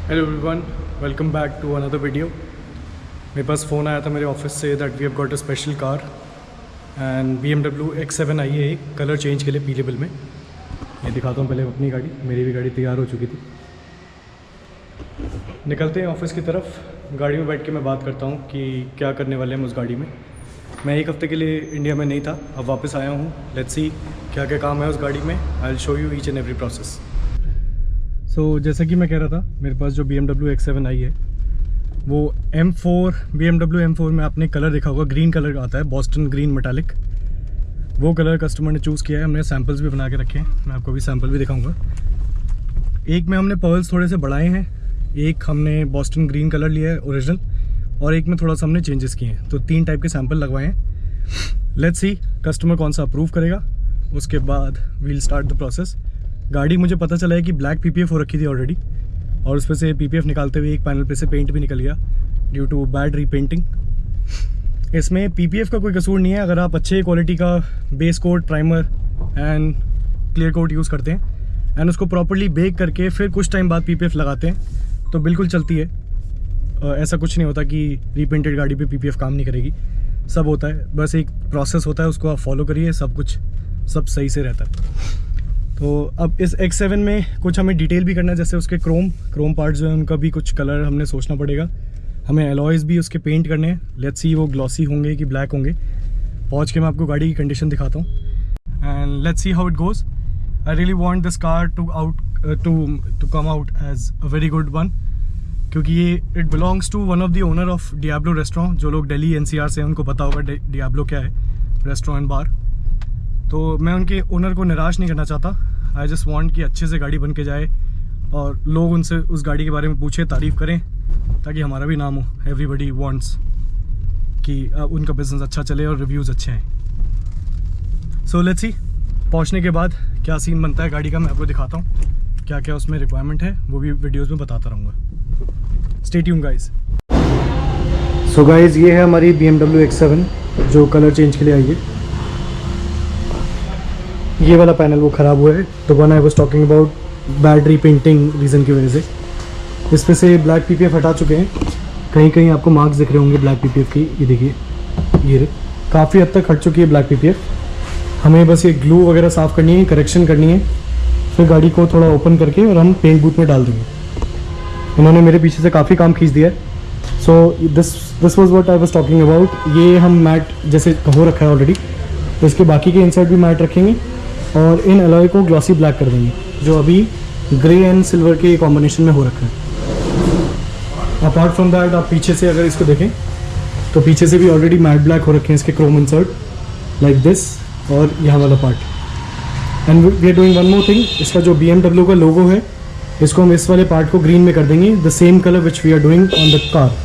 Hello everyone, welcome back to another video. मेरे पास phone आया था मेरे ऑफिस से that we have got a special car and BMW X7 आई है एक कलर चेंज के लिए पीले बिल में। ये दिखाता हूँ पहले अपनी गाड़ी। मेरी भी गाड़ी तैयार हो चुकी थी। निकलते हैं ऑफिस की तरफ। गाड़ी में बैठ के मैं बात करता हूँ कि क्या करने वाले हैं हम उस गाड़ी में। मैं एक हफ़्ते के लिए इंडिया में नहीं था, अब वापस आया हूँ। लेट्स सी क्या क्या काम है उस गाड़ी में। I will show you each and every process. So जैसा कि मैं कह रहा था, मेरे पास जो BMW X7 आई है वो BMW M4 में आपने कलर देखा होगा, ग्रीन कलर आता है, बॉस्टन ग्रीन मेटालिक। वो कलर कस्टमर ने चूज़ किया है। हमने सैम्पल्स भी बना के रखे हैं, मैं आपको भी सैम्पल भी दिखाऊंगा। एक में हमने पर्ल्स थोड़े से बढ़ाए हैं, एक हमने बॉस्टन ग्रीन कलर लिया है ओरिजिनल, और एक में थोड़ा सा हमने चेंजेस किए हैं। तो 3 टाइप के सैम्पल लगवाए हैं। लेट्स सी कस्टमर कौन सा अप्रूव करेगा, उसके बाद वील स्टार्ट द प्रोसेस। गाड़ी मुझे पता चला है कि ब्लैक PPF हो रखी थी ऑलरेडी, और उस पर से PPF निकालते हुए एक पैनल पे से पेंट भी निकल गया ड्यू टू बैड रीपेंटिंग। इसमें PPF का कोई कसूर नहीं है। अगर आप अच्छे क्वालिटी का base coat, primer and clear coat use करते हैं एंड उसको प्रॉपरली बेक करके फिर कुछ टाइम बाद PPF लगाते हैं तो बिल्कुल चलती है। ऐसा कुछ नहीं होता कि रीपेंटेड गाड़ी पे PPF काम नहीं करेगी। सब होता है, बस एक प्रोसेस होता है, उसको आप फॉलो करिए, सब सही से रहता है। तो अब इस X7 में कुछ हमें डिटेल भी करना है, जैसे उसके क्रोम पार्ट्स जो है उनका भी कुछ कलर हमने सोचना पड़ेगा। हमें एलॉयज़ भी उसके पेंट करने हैं। लेट्स सी वो ग्लॉसी होंगे कि ब्लैक होंगे। पहुंच के मैं आपको गाड़ी की कंडीशन दिखाता हूँ and let's see how it goes. I really want this car to come out as a very good one, क्योंकि ये it belongs to one of the owner of Diablo restaurant. जो लोग दिल्ली NCR से हैं उनको पता होगा डियाब्लो क्या है, रेस्टोरेंट बार। तो मैं उनके ओनर को निराश नहीं करना चाहता। आई जस्ट वांट कि अच्छे से गाड़ी बन के जाए और लोग उनसे उस गाड़ी के बारे में पूछे, तारीफ़ करें, ताकि हमारा भी नाम हो। एवरीबडी वांट्स कि उनका बिजनेस अच्छा चले और रिव्यूज़ अच्छे हैं। सो लेट्स सी पहुंचने के बाद क्या सीन बनता है गाड़ी का, मैं आपको दिखाता हूँ। क्या क्या उसमें रिक्वायरमेंट है वो भी वीडियोज़ में बताता रहूँगा। Stay tuned guys. So guys, ये है हमारी BMW X7 जो कलर चेंज के लिए आई है। ये वाला पैनल वो ख़राब हुआ है, तो one I was talking about bad repainting reason की वजह से। इस पे से ब्लैक PPF हटा चुके हैं। कहीं कहीं आपको मार्क्स दिख रहे होंगे ब्लैक PPF की। ये देखिए, ये काफ़ी हद तक हट चुकी है ब्लैक PPF। हमें बस ये ग्लू वगैरह साफ़ करनी है, करेक्शन करनी है, फिर गाड़ी को थोड़ा ओपन करके और हम पेंट बूथ में डाल देंगे। इन्होंने मेरे पीछे से काफ़ी काम खींच दिया है। So this was what I was talking about. ये हम मैट जैसे हो रखा है ऑलरेडी, तो इसके बाकी के इंसर्ट भी मैट रखेंगे और इन अलॉय को ग्लॉसी ब्लैक कर देंगे, जो अभी ग्रे एंड सिल्वर के कॉम्बिनेशन में हो रखा है। अपार्ट फ्रॉम दैट, आप पीछे से अगर इसको देखें तो पीछे से भी ऑलरेडी मैट ब्लैक हो रखे हैं इसके क्रोम इंसर्ट लाइक दिस, और यहाँ वाला part. And we are doing one more thing. इसका जो BMW का लोगो है, इसको हम इस वाले पार्ट को ग्रीन में कर देंगे, the same colour which we are doing on the car.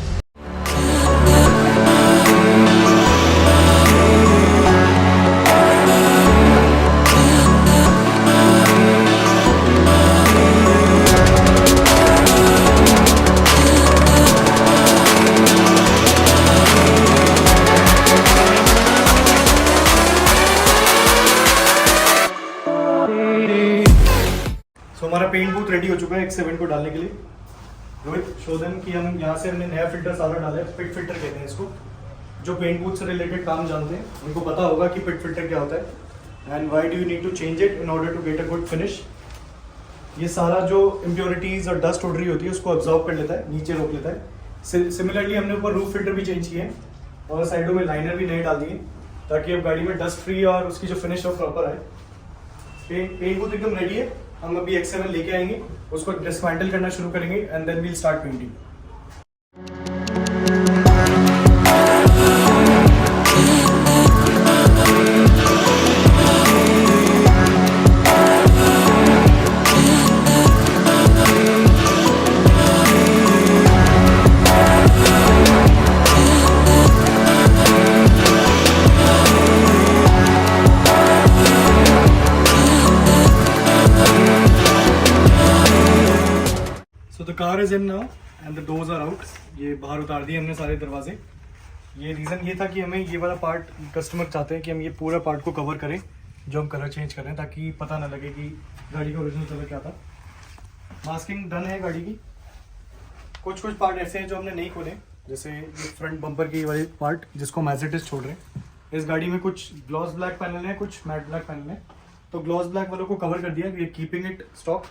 हमारा पेंट बूथ रेडी हो चुका है X7 को डालने के लिए। रोहित, शो देम कि हम यहाँ से हमने नया फिल्टर सारा डाला है। पिट फिल्टर कहते हैं इसको। जो पेंट बूथ से रिलेटेड काम जानते हैं उनको पता होगा कि पिट फिल्टर क्या होता है and why do you need to change it in order to get a good finish. ये सारा जो इम्प्योरिटीज़ और डस्ट उड़ रही होती है उसको ऑब्जॉर्व कर लेता है, नीचे रोक लेता है। सिमिलरली हमने ऊपर रूफ फिल्टर भी चेंज किए हैं और साइडों में लाइनर भी नए डाल दिए, ताकि अब गाड़ी में डस्ट फ्री और उसकी जो फिनिश है प्रॉपर आए। पेंट बूथ एकदम रेडी है। हम अभी X7 लेके आएंगे, उसको डिसमेंटल करना शुरू करेंगे and then we'll start painting. So the car is in now and the doors are out. ये बाहर उतार दिए हमने सारे दरवाजे। ये रीज़न ये था कि हमें ये वाला पार्ट, कस्टमर चाहते हैं कि हम ये पूरा पार्ट को कवर करें जो हम कलर चेंज कर रहे हैं, ताकि पता ना लगे कि गाड़ी का ओरिजिनल कलर क्या था। मास्किंग डन है गाड़ी की। कुछ पार्ट ऐसे हैं जो हमने नहीं खोले, जैसे ये फ्रंट बम्पर की वाली पार्ट जिसको हम एज इट इज छोड़ रहे हैं। इस गाड़ी में कुछ ग्लॉस ब्लैक पैनल है, कुछ मैट ब्लैक पैनल है, तो ग्लॉस ब्लैक वालों को कवर कर दिया, we are keeping it stock,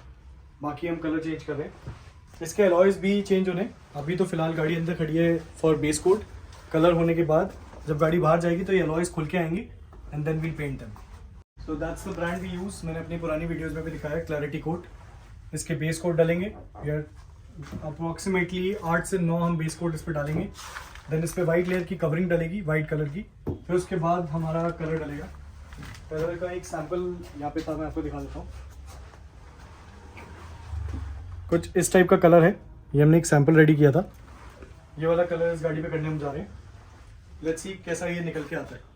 बाकी हम कलर चेंज कर रहे हैं। इसके अलॉयज भी चेंज होने, अभी तो फिलहाल गाड़ी अंदर खड़ी है फॉर बेस कोट। कलर होने के बाद जब गाड़ी बाहर जाएगी तो ये अलॉयज खुल के आएंगी and then we'll paint them. So that's the brand we use. मैंने अपनी पुरानी वीडियोज़ में भी दिखाया है, क्लैरिटी कोट। इसके बेस कोट डालेंगे, यार अप्रॉक्सीमेटली 8 से 9 हम बेस कोट इस पर डालेंगे। देन इस पर वाइट लेयर की कवरिंग डलेगी, वाइट कलर की। फिर उसके बाद हमारा कलर डलेगा। कलर का एक सैंपल यहाँ पे था, मैं आपको दिखा देता हूँ। कुछ इस टाइप का कलर है, ये हमने एक सैंपल रेडी किया था। ये वाला कलर इस गाड़ी पे करने हम जा रहे हैं। लेट्स सी कैसा ये निकल के आता है।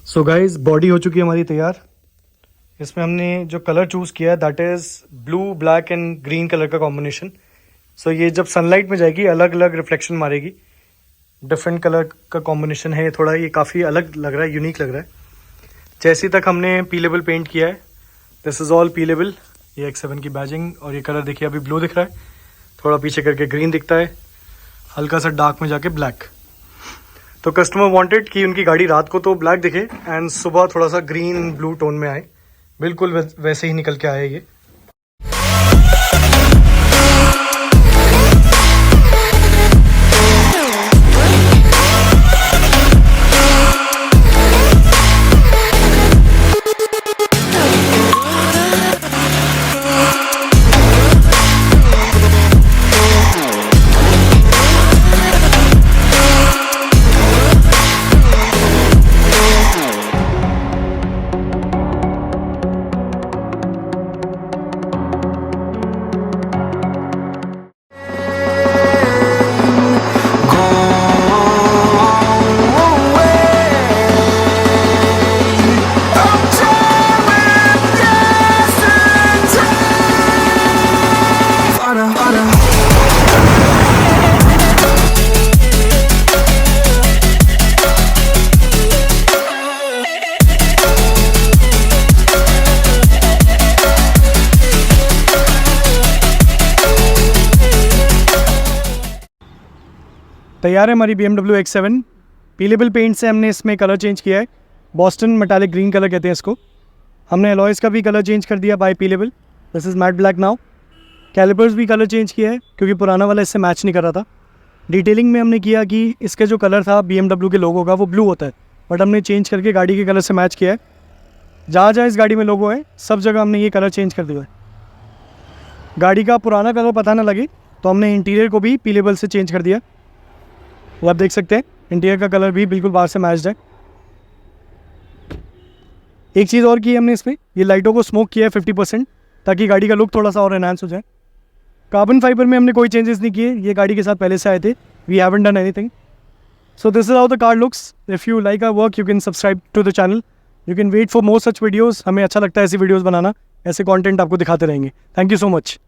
सो गाइज, बॉडी हो चुकी है हमारी तैयार। इसमें हमने जो कलर चूज़ किया है that is blue, black and green colour का कॉम्बिनेशन। सो ये जब सनलाइट में जाएगी अलग अलग रिफ्लेक्शन मारेगी। डिफरेंट कलर का कॉम्बिनेशन है थोड़ा, ये काफ़ी अलग लग रहा है, यूनिक लग रहा है। जैसे तक हमने पी लेबल पेंट किया है, this is all P label. ये X7 की बैजिंग, और ये कलर देखिए अभी ब्लू दिख रहा है, थोड़ा पीछे करके ग्रीन दिखता है, हल्का सा डार्क में जाके ब्लैक। तो कस्टमर वांटेड कि उनकी गाड़ी रात को तो ब्लैक दिखे एंड सुबह थोड़ा सा ग्रीन ब्लू टोन में आए। बिल्कुल वैसे ही निकल के आया ये। तैयार है हमारी BMW X7। P label paint से हमने इसमें कलर चेंज किया है, बॉस्टन मेटालिक ग्रीन कलर कहते हैं इसको। हमने अलॉयज़ का भी कलर चेंज कर दिया by P label, this is matte black now. Calipers भी कलर चेंज किया है क्योंकि पुराना वाला इससे मैच नहीं कर रहा था। डिटेलिंग में हमने किया कि इसका जो कलर था BMW के लोगो का वो ब्लू होता है, बट हमने चेंज करके गाड़ी के कलर से मैच किया है। जहाँ जहाँ इस गाड़ी में लोगो है सब जगह हमने ये कलर चेंज कर दिया है। गाड़ी का पुराना कलर पता ना लगे तो हमने इंटीरियर को भी पी लेबल से चेंज कर दिया। वो आप देख सकते हैं इंटीरियर का कलर भी बिल्कुल बाहर से मैच्ड है। एक चीज़ और की है हमने इसमें, ये लाइटों को स्मोक किया है 50% ताकि गाड़ी का लुक थोड़ा सा और एनहांस हो जाए। कार्बन फाइबर में हमने कोई चेंजेस नहीं किए, ये गाड़ी के साथ पहले से आए थे। We haven't done anything. So this is how the car looks. If you like our work you can subscribe to the channel, you can wait for more such videos. हमें अच्छा लगता है ऐसी वीडियोज़ बनाना, ऐसे कॉन्टेंट आपको दिखाते रहेंगे। Thank you so much.